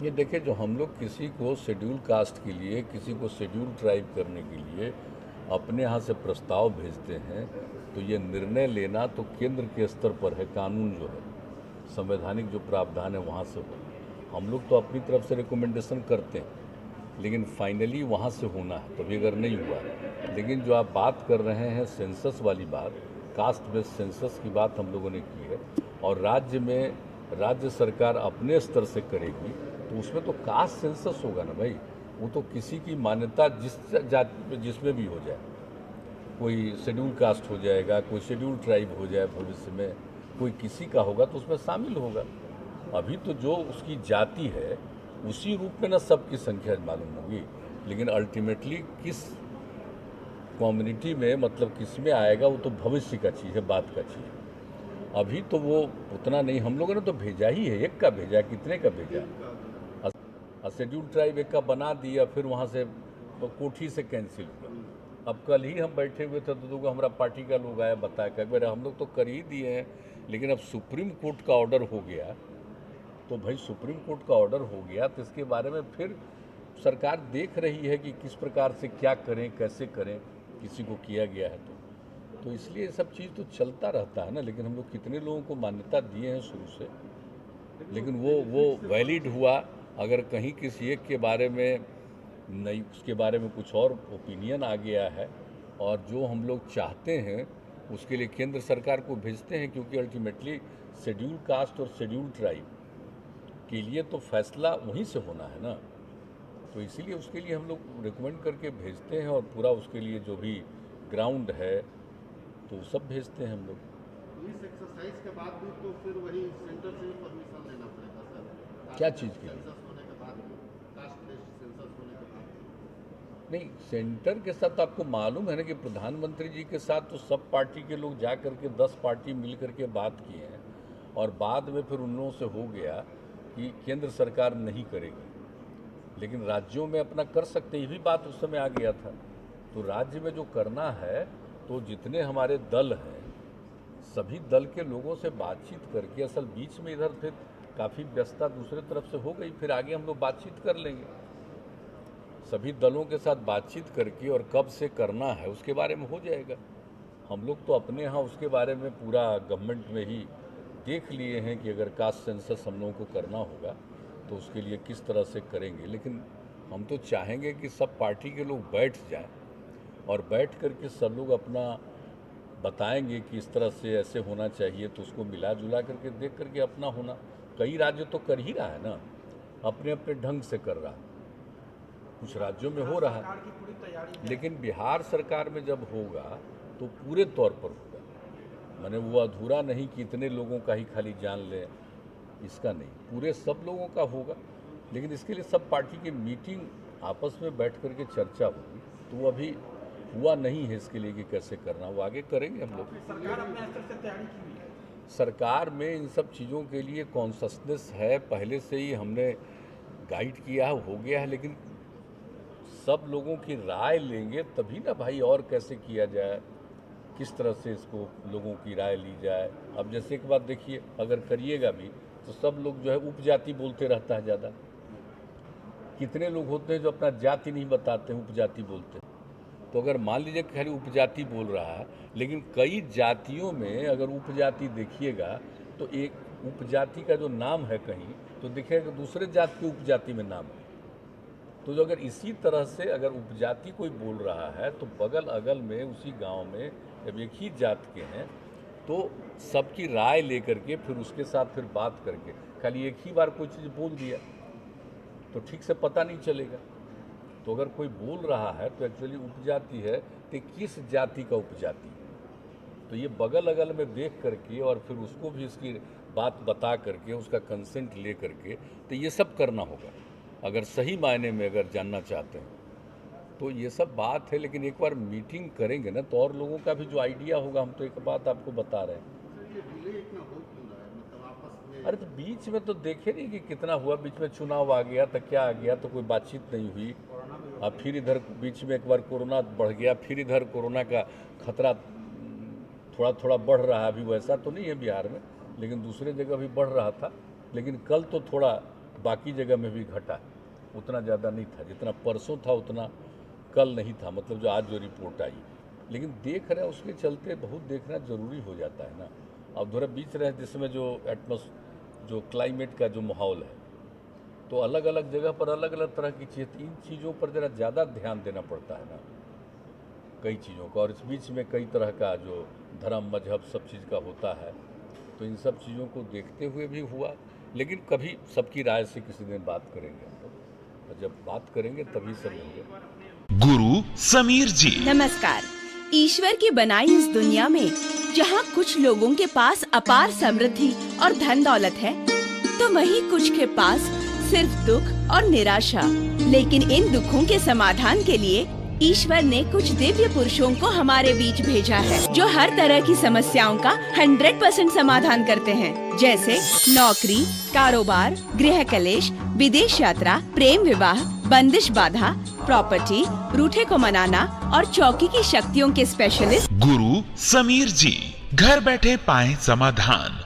ये देखिए, जो हम लोग किसी को शेड्यूल कास्ट के लिए, किसी को शेड्यूल ट्राइब करने के लिए अपने यहाँ से प्रस्ताव भेजते हैं, तो ये निर्णय लेना तो केंद्र के स्तर पर है। कानून जो है, संवैधानिक जो प्रावधान है वहाँ से हो। हम लोग तो अपनी तरफ से रिकमेंडेशन करते हैं, लेकिन फाइनली वहाँ से होना है। तो अभी अगर नहीं हुआ, लेकिन जो आप बात कर रहे हैं सेंसस वाली बात, कास्ट बेस्ड सेंसस की बात हम लोगों ने की है, और राज्य में राज्य सरकार अपने स्तर से करेगी, तो उसमें तो कास्ट सेंसस होगा ना भाई। वो तो किसी की मान्यता जिस जाति जिसमें भी हो जाए, कोई शेड्यूल कास्ट हो जाएगा, कोई शेड्यूल ट्राइब हो जाए भविष्य में, कोई किसी का होगा तो उसमें शामिल होगा। अभी तो जो उसकी जाति है उसी रूप में ना सबकी संख्या मालूम होगी, लेकिन अल्टीमेटली किस कम्युनिटी में, मतलब किस में आएगा, वो तो भविष्य का चीज़ है, बात का चीज़ है। अभी तो वो उतना नहीं। हम लोगों ने तो भेजा ही है, एक का भेजा, कितने का भेजा। शेड्यूल ट्राइब एक का बना दिया, फिर वहाँ से कोठी से कैंसिल हुआ। अब कल ही हम बैठे हुए थे तो दूगो हमारा पार्टी का लोग आया, बताया कि मेरा हम लोग तो कर ही दिए हैं, लेकिन अब सुप्रीम कोर्ट का ऑर्डर हो गया। तो भाई सुप्रीम कोर्ट का ऑर्डर हो गया तो इसके बारे में फिर सरकार देख रही है कि किस प्रकार से क्या करें, कैसे करें, किसी को किया गया है तो इसलिए सब चीज़ तो चलता रहता है ना। लेकिन हम लोग कितने लोगों को मान्यता दिए हैं शुरू से, लेकिन वो वैलिड हुआ। अगर कहीं किसी एक के बारे में नहीं, उसके बारे में कुछ और ओपिनियन आ गया है, और जो हम लोग चाहते हैं उसके लिए केंद्र सरकार को भेजते हैं, क्योंकि अल्टीमेटली शेड्यूल कास्ट और शेड्यूल ट्राइब के लिए तो फैसला वहीं से होना है ना। तो इसीलिए उसके लिए हम लोग रिकमेंड करके भेजते हैं, और पूरा उसके लिए जो भी ग्राउंड है तो सब भेजते हैं हम लोग। इस एक्सरसाइज के बाद भी तो फिर वही सेंटर से परमिशन लेना पड़ेगा सर। क्या चीज़ के लिए? सेंसस होने के बाद, कास्ट लिस्ट सेंसस होने के बाद। नहीं, सेंटर के साथ आपको मालूम है ना कि प्रधानमंत्री जी के साथ तो सब पार्टी के लोग जा करके 10 पार्टी मिल करके बात किए हैं, और बाद में फिर उन लोगों से हो गया कि केंद्र सरकार नहीं करेगी, लेकिन राज्यों में अपना कर सकते, ये भी बात उस समय आ गया था। तो राज्य में जो करना है, तो जितने हमारे दल हैं सभी दल के लोगों से बातचीत करके, असल बीच में इधर फिर काफ़ी व्यस्तता दूसरे तरफ से हो गई, फिर आगे हम लोग बातचीत कर लेंगे सभी दलों के साथ बातचीत करके, और कब से करना है उसके बारे में हो जाएगा। हम लोग तो अपने यहाँ उसके बारे में पूरा गवर्नमेंट में ही देख लिए हैं कि अगर कास्ट सेंसस हम लोगों को करना होगा तो उसके लिए किस तरह से करेंगे। लेकिन हम तो चाहेंगे कि सब पार्टी के लोग बैठ जाएं, और बैठ करके सब लोग अपना बताएंगे कि इस तरह से ऐसे होना चाहिए, तो उसको मिला जुला करके देख करके अपना होना। कई राज्य तो कर ही रहा है ना, अपने अपने ढंग से कर रहा है, कुछ राज्यों में हो रहा है, लेकिन बिहार सरकार में जब होगा तो पूरे तौर पर होगा। मैंने वो अधूरा नहीं कि इतने लोगों का ही खाली जान लें, इसका नहीं, पूरे सब लोगों का होगा। लेकिन इसके लिए सब पार्टी की मीटिंग आपस में बैठ करके चर्चा होगी, तो वो अभी हुआ नहीं है इसके लिए कि कैसे करना, वो आगे करेंगे हम लोग। सरकार अपने स्तर से तैयारी की हुई है। सरकार में इन सब चीज़ों के लिए कॉन्शसनेस है, पहले से ही हमने गाइड किया है, हो गया है, लेकिन सब लोगों की राय लेंगे तभी ना भाई, और कैसे किया जाए, किस तरह से इसको लोगों की राय ली जाए। अब जैसे एक बात देखिए, अगर करिएगा भी तो सब लोग जो है उपजाति बोलते रहता है ज़्यादा। कितने लोग होते हैं जो अपना जाति नहीं बताते हैं, उपजाति बोलते हैं। तो अगर मान लीजिए खाली उपजाति बोल रहा है, लेकिन कई जातियों में अगर उपजाति देखिएगा तो एक उपजाति का जो नाम है कहीं, तो दिखेगा दूसरे जाति की उपजाति में नाम है। तो जो अगर इसी तरह से अगर उपजाति कोई बोल रहा है, तो बगल अगल में उसी गांव में जब एक ही जात के हैं, तो सबकी राय लेकर के फिर उसके साथ फिर बात करके, खाली एक ही बार कोई चीज़ बोल दिया तो ठीक से पता नहीं चलेगा। तो अगर कोई बोल रहा है तो एक्चुअली उपजाति है, तो किस जाति का उपजाति है, तो ये बगल अगल में देख करके और फिर उसको भी इसकी बात बता करके, उसका कंसेंट ले करके, तो ये सब करना होगा अगर सही मायने में अगर जानना चाहते हैं तो ये सब बात है। लेकिन एक बार मीटिंग करेंगे ना तो और लोगों का भी जो आइडिया होगा, हम तो एक बात आपको बता रहे हैं। सर ये डिले इतना हो क्यों रहा है, मतलब आपस में? अरे तो बीच में तो देखे नहीं कि कितना हुआ, बीच में चुनाव आ गया तो क्या आ गया, तो कोई बातचीत नहीं हुई। अब फिर इधर बीच में एक बार कोरोना बढ़ गया, फिर इधर कोरोना का खतरा थोड़ा थोड़ा बढ़ रहा है। अभी वैसा तो नहीं है बिहार में, लेकिन दूसरे जगह भी बढ़ रहा था। लेकिन कल तो थोड़ा बाकी जगह में भी घटा, उतना ज़्यादा नहीं था जितना परसों था, उतना कल नहीं था, मतलब जो आज जो रिपोर्ट आई। लेकिन देख रहे हैं उसके चलते बहुत देखना ज़रूरी हो जाता है ना। अब थोड़ा बीच रहे जिसमें जो क्लाइमेट का जो माहौल है, तो अलग अलग जगह पर अलग अलग तरह की चीज़, इन चीज़ों पर ज़रा ज़्यादा ध्यान देना पड़ता है ना, कई चीज़ों का। और इस बीच में कई तरह का जो धर्म मजहब सब चीज़ का होता है, तो इन सब चीज़ों को देखते हुए भी हुआ। लेकिन कभी सबकी राय से किसी दिन बात करेंगे हम लोग, और जब बात करेंगे तभी समझेंगे। गुरु समीर जी नमस्कार। ईश्वर की बनाई इस दुनिया में जहाँ कुछ लोगों के पास अपार समृद्धि और धन दौलत है, तो वहीं कुछ के पास सिर्फ दुख और निराशा। लेकिन इन दुखों के समाधान के लिए ईश्वर ने कुछ दिव्य पुरुषों को हमारे बीच भेजा है, जो हर तरह की समस्याओं का 100% समाधान करते हैं, जैसे नौकरी, कारोबार, गृह कलेश, विदेश यात्रा, प्रेम विवाह, बंदिश बाधा, प्रॉपर्टी, रूठे को मनाना और चौकी की शक्तियों के स्पेशलिस्ट गुरु समीर जी। घर बैठे पाएं समाधान।